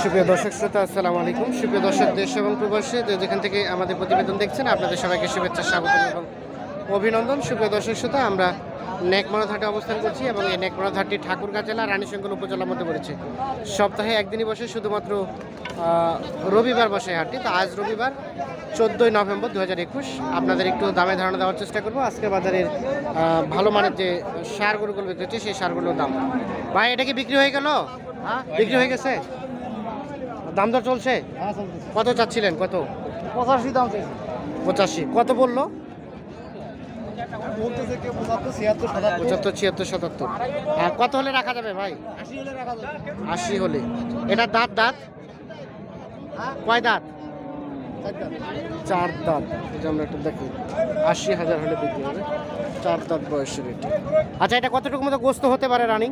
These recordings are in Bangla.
সুপ্রিয় দর্শক শ্রোতা আসসালামু আলাইকুম। সুপ্রিয় দর্শক দেশ এবং প্রবাসী যেখান থেকে আমাদের প্রতিবেদন দেখছেন আপনাদের সবাইকে শুভেচ্ছা স্বাগত এবং অভিনন্দন। সুপ্রিয় দর্শক শ্রোতা, আমরা নেকমরা ঘাটে অবস্থান করছি এবং এই নেকমরা ঘাটটি ঠাকুরগাঁ জেলা রানীশঙ্কর উপজেলার মধ্যে পড়েছে। সপ্তাহে একদিনই বসে, শুধুমাত্র রবিবার বসে হাটটি। তো আজ রবিবার 14ই নভেম্বর 2021 আপনাদের একটু দামে ধারণা দেওয়ার চেষ্টা করবো। আজকের বাজারের ভালো মানের যে সার গরুগুলো বিক্রি হচ্ছে সেই সারগুলোর দাম। ভাই, এটা কি বিক্রি হয়ে গেল? বিক্রি হয়ে গেছে? দাম দর চলছে? কত চাচ্ছিলেন? কত? 85 দাম চাইছে। 85 কত বললো? বলতেছে কে 75 76 75 76 77। আর কত হলে রাখা যাবে ভাই? 80 হলে রাখা যাবে। 80 হলে। এটা দাঁত দাঁত কয় দাঁত? 4 দাঁত। যে আমরা একটু দেখি, 80,000 হলে বিক্রি হবে। 4 দাঁত বয়সের এটা। আচ্ছা, এটা কতটুকু মতো গোস্ত হতে পারে রানিং?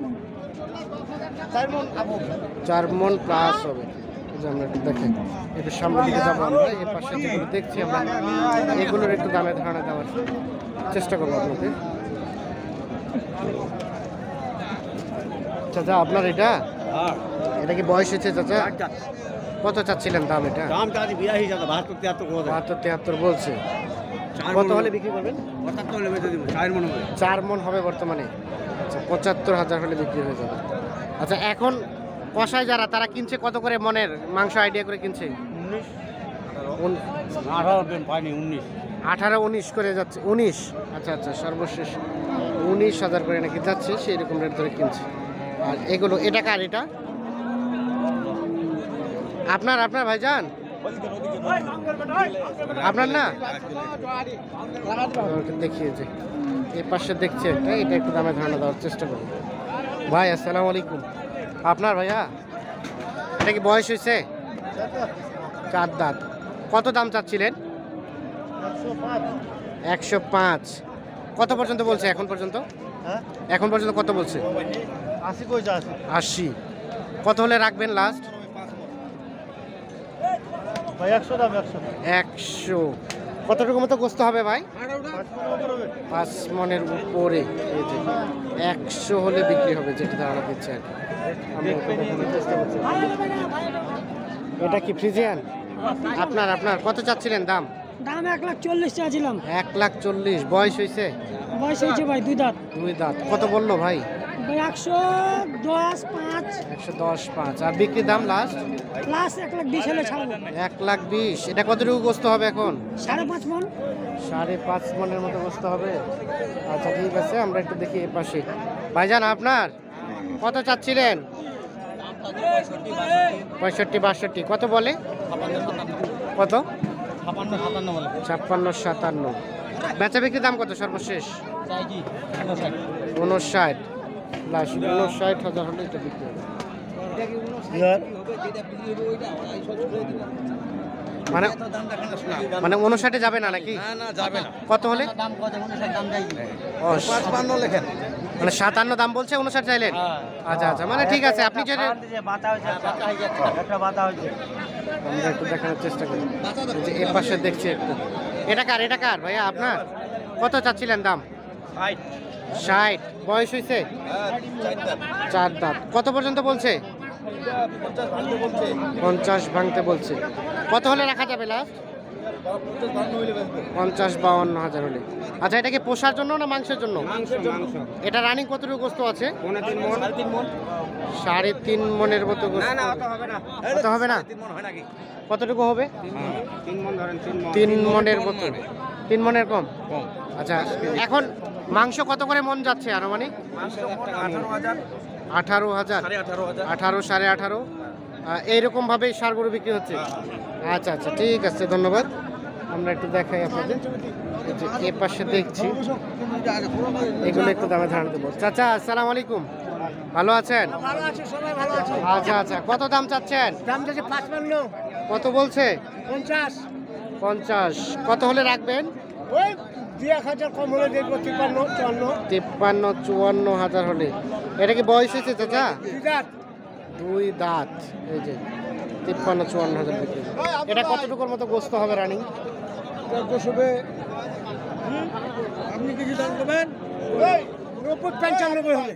4 মণ আবু। 4 মণ প্লাস হবে। যে আমরা একটু দেখি, একটু সামনের দিকে যাবো আমরা। এর পাশে যেগুলো দেখছি আমরা, এগুলোর একটু দামে ধারণা দেওয়ার চেষ্টা করবো আপনাদের। চাচা, আপনার এটা কি বয়স হয়েছে চাচা? কত চাচ্ছিলেন দাম? এটা দাম চাচ্ছি 82 টাকা, 72 73 73 বলছে। কত হলে বিক্রি করবেন? 75 হলে বেচে দিব। 4 মণ হবে। 4 মণ হবে বর্তমানে। আচ্ছা, 75,000 হলে বিক্রি হয়ে যাবে। আচ্ছা, এখন কষায় যারা তারা কিনছে কত করে মনের মাংস আইডিয়া করে কিনছে? 18 দেন পাইনি 19। 18 19 করে যাচ্ছে। 19? আচ্ছা আচ্ছা, সর্বশেষ 19,000 করে নাকি যাচ্ছে, সেই রকম রেট ধরে কিনছে। আর এগুলো, এটা কার? এটা আপনার ভাইজান? আপনার না? দেখিয়েছে এ পাশে দেখছি একটা, এটা একটু দামে ধারণা দেওয়ার চেষ্টা করুন। ভাই আসসালামু আলাইকুম। আপনার ভাইয়া, এটা কি বয়স হয়েছে? 4 দাঁত। কত দাম চাচ্ছিলেন? 105। কত পর্যন্ত বলছে এখন পর্যন্ত? হ্যাঁ, এখন পর্যন্ত কত বলছে? 80 কইছে 80। 80। কত হলে রাখবেন লাস্ট? ভাই 100 দাম 100। 100। কতটুকু মতো গোস্ত হবে ভাই? 5 মণের উপরে। এই যে 100 হলে বিক্রি হবে, যেটা ধারণা দিচ্ছে আর কি। আমরা একটু দেখানোর চেষ্টা করছি। এটা কি ফ্রিজিয়ান? আপনার কত চাচ্ছিলেন দাম? দাম 1,40,000 চাইছিলাম। 1,40,000। বয়স হয়েছে? বয়স হয়েছে ভাই 2 দাঁত। 2 দাঁত। কত বললো ভাই? ভাই 110 5 110 5। আর বিক্রি দাম লাস্ট? প্লাস 1,20,000 হলে ছাড়বো। 1,20,000। এটা কতটুকু গোস্ত হবে এখন? 5.5 মণ। 5.5 মণের মতো গোস্ত হবে। আচ্ছা, ঠিক আছে, আমরা একটু দেখি এ পাশে। ভাইজান, আপনার কত চাচ্ছিলেন? 65 62। কত বলে? কত? 56 57 বলে। 56 57। বেচা বিক্রির দাম কত সর্বশেষ? চাই কি 59। 59 প্লাস 59,000 হলে এটা বিক্রি হবে। মানে 59-এ যাবে না নাকি? না যাবে না। কত হলে? দাম কত? 59 দাম চাই কি? ও, 55 লেখেন। মানে 57 দাম বলছে, 59 চাইলেন? আচ্ছা আচ্ছা, মানে ঠিক আছে, আপনি যদি বাতা হইছে, একটা বাতা হইছে। আমরা একটু দেখানোর চেষ্টা করি। এই যে এর পাশে দেখছি একটু, এটা কার ভাইয়া? আপনার কত চাচ্ছিলেন দাম? 60। বয়স হয়েছে? 4 দাঁত। কত পর্যন্ত বলছে? 50 ভাঙতে বলছে। কত হলে রাখা যাবে লাস্ট? 50-52,000 হলে। আচ্ছা, এটা কি পোষার জন্য না মাংসের জন্য? এটা রানিং কতটুকু গোস্ত আছে? 3.5 মণের মতো গোস্ত। কত হবে না? কতটুকু হবে? 3 মণের মতো। 3 মণের কম? আচ্ছা, এখন মাংস কত করে মন যাচ্ছে আনুমানিক? 18,000। 18 18.5 এইরকম ভাবেই সার গরু বিক্রি হচ্ছে। আচ্ছা আচ্ছা, ঠিক আছে, ধন্যবাদ। আমরা একটু দেখাই আপনাদের। এই যে এ পাশে দেখছি, এগুলো একটু দামে ধারণা দেবো। চাচা আসসালামু আলাইকুম, ভালো আছেন? ভালো আছে, সবাই ভালো আছে। আচ্ছা আচ্ছা, কত দাম চাচ্ছেন? দাম চাইছে 55। কত বলছে? 50। 50। কত হলে রাখবেন? ওই 2-1000 কম হলে দেখবো। 53 53-54,000 হলে। এটা কি বয়স হয়েছে চাচা? 2 দাঁত। 2 দাঁত। এই যে 53-54,000 বিক্রি। এটা কতটুকুর মতো গোস্ত হবে রানিং? আপনি কিছু দাম করবেন? 90-95 হবে।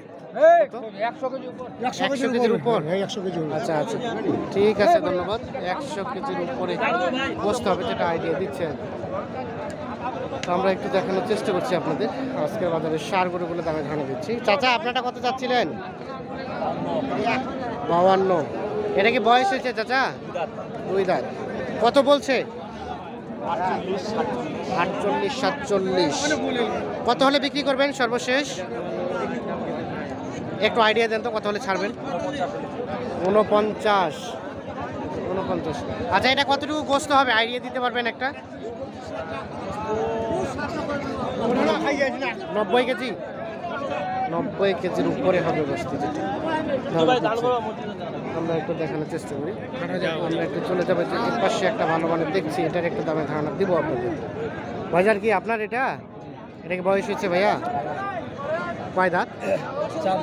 একশো 100 কেজির উপর? হ্যাঁ 100 কেজি আচ্ছা আচ্ছা, ঠিক আছে, ধন্যবাদ। 100 কেজির উপরে বসতে হবে, যেটা আইডিয়া দিচ্ছেন। তো আমরা একটু দেখানোর চেষ্টা করছি আপনাদের আজকের বাজারে সার গরুগুলো দামে ধারণা দিচ্ছি। চাচা, আপনারটা কত চাচ্ছিলেন? 52। এটা কি বয়স হয়েছে চাচা? 2 দাঁত। কত বলছে? 48, 47। কত হলে বিক্রি করবেন সর্বশেষ? একটু আইডিয়া দেন তো, কত হলে ছাড়বেন? 49। আচ্ছা, এটা কতটুকু গোস্ত হবে আইডিয়া দিতে পারবেন একটা? 90 কেজি? 90 কেজির উপরে হবে বস্তি, যেটা আমরা একটু দেখানোর চেষ্টা করি। আমরা একটু চলে যাবো, যে এর পাশে একটা ভালো মানের দেখছি, এটার একটু দামে ধারণা দিব আপনাদের। বাজার কি আপনার এটা? এটা কি বয়স হয়েছে ভাইয়া? কয় দাঁত? 4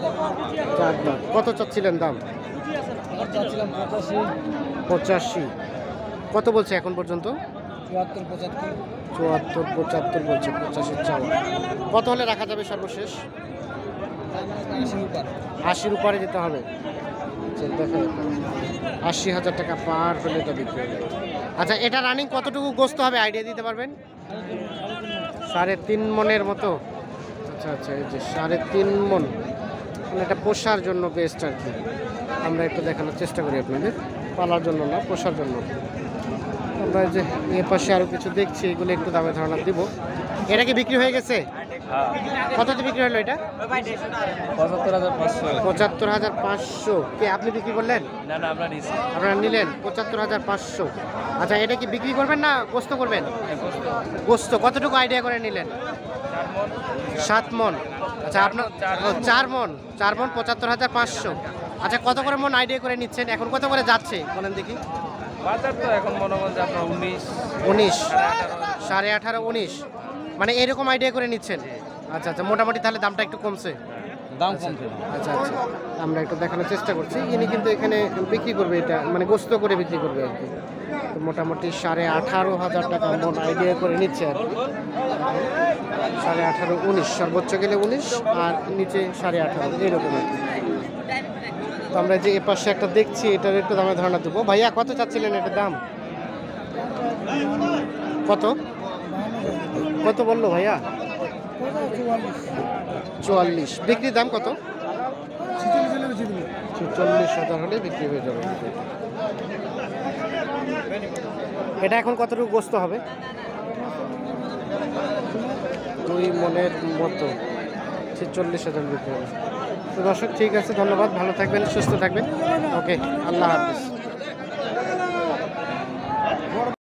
দাঁত। কত চাচ্ছিলেন দাম? 85। কত বলছে এখন পর্যন্ত? 74, 75 বলছে। 85 চাওয়া। কত হলে রাখা যাবে সর্বশেষ? 80-র উপরে যেতে হবে। দেখেন, 80,000 টাকা পার হলে এটা বিক্রি হবে। আচ্ছা, এটা রানিং কতটুকু গোস্ত হবে আইডিয়া দিতে পারবেন? 3.5 মনের মতো। আচ্ছা আচ্ছা, এই যে 3.5 মন, মানে এটা পোষার জন্য বেস্ট আর কি। আমরা একটু দেখানোর চেষ্টা করি আপনাদের, পালার জন্য না, পোষার জন্য। আমরা যে এ পাশে আরও কিছু দেখছি, এগুলো একটু দামে ধারণা দিব। এটা কি বিক্রি হয়ে গেছে? কততে বিক্রি হলো এটা? 75,500। কে আপনি বিক্রি করলেন? না না, আমরা নিছি। আপনারা নিলেন 75,500। আচ্ছা, এটা কি বিক্রি করবেন না গোস্ত করবেন? গোস্ত। কতটুকু আইডিয়া করে নিলেন? 7 মন। আচ্ছা, আপনার 4 মন। 75,500। আচ্ছা, কত করে মন আইডিয়া করে নিচ্ছেন? এখন কত করে যাচ্ছে বলেন দেখি? বাজার তো এখন মনে করেন যে আপনার 19, 18.5, 19, মানে এরকম আইডিয়া করে নিচ্ছেন। আচ্ছা আচ্ছা, মোটামুটি তাহলে দামটা একটু কমছে। দাম কমছে। আচ্ছা আচ্ছা, আমরা একটু দেখানোর চেষ্টা করছি। ইনি কিন্তু এখানে বিক্রি করবে, এটা মানে গোস্ত করে বিক্রি করবে আর কি। তো মোটামুটি 18,500 টাকা মন আইডিয়া করে নিচ্ছে আর কি। 18.5, 19, সর্বোচ্চ গেলে 19, আর নিচে 18.5, এরকম আর কি। তো আমরা যে এ পাশে একটা দেখছি, এটার একটু দামে ধারণা দেবো। ভাইয়া, কত চাচ্ছিলেন এটার দাম? কত কত বললো ভাইয়া? 44। বিক্রির দাম কত? 46,000 হলে বিক্রি হয়ে যাবে। এটা এখন কতটুকু গোস্ত হবে? 2 মনের মতো। 46,000 বিক্রি হবে। তো দর্শক, ঠিক আছে, ধন্যবাদ, ভালো থাকবেন, সুস্থ থাকবেন। ওকে, আল্লাহ হাফিজ।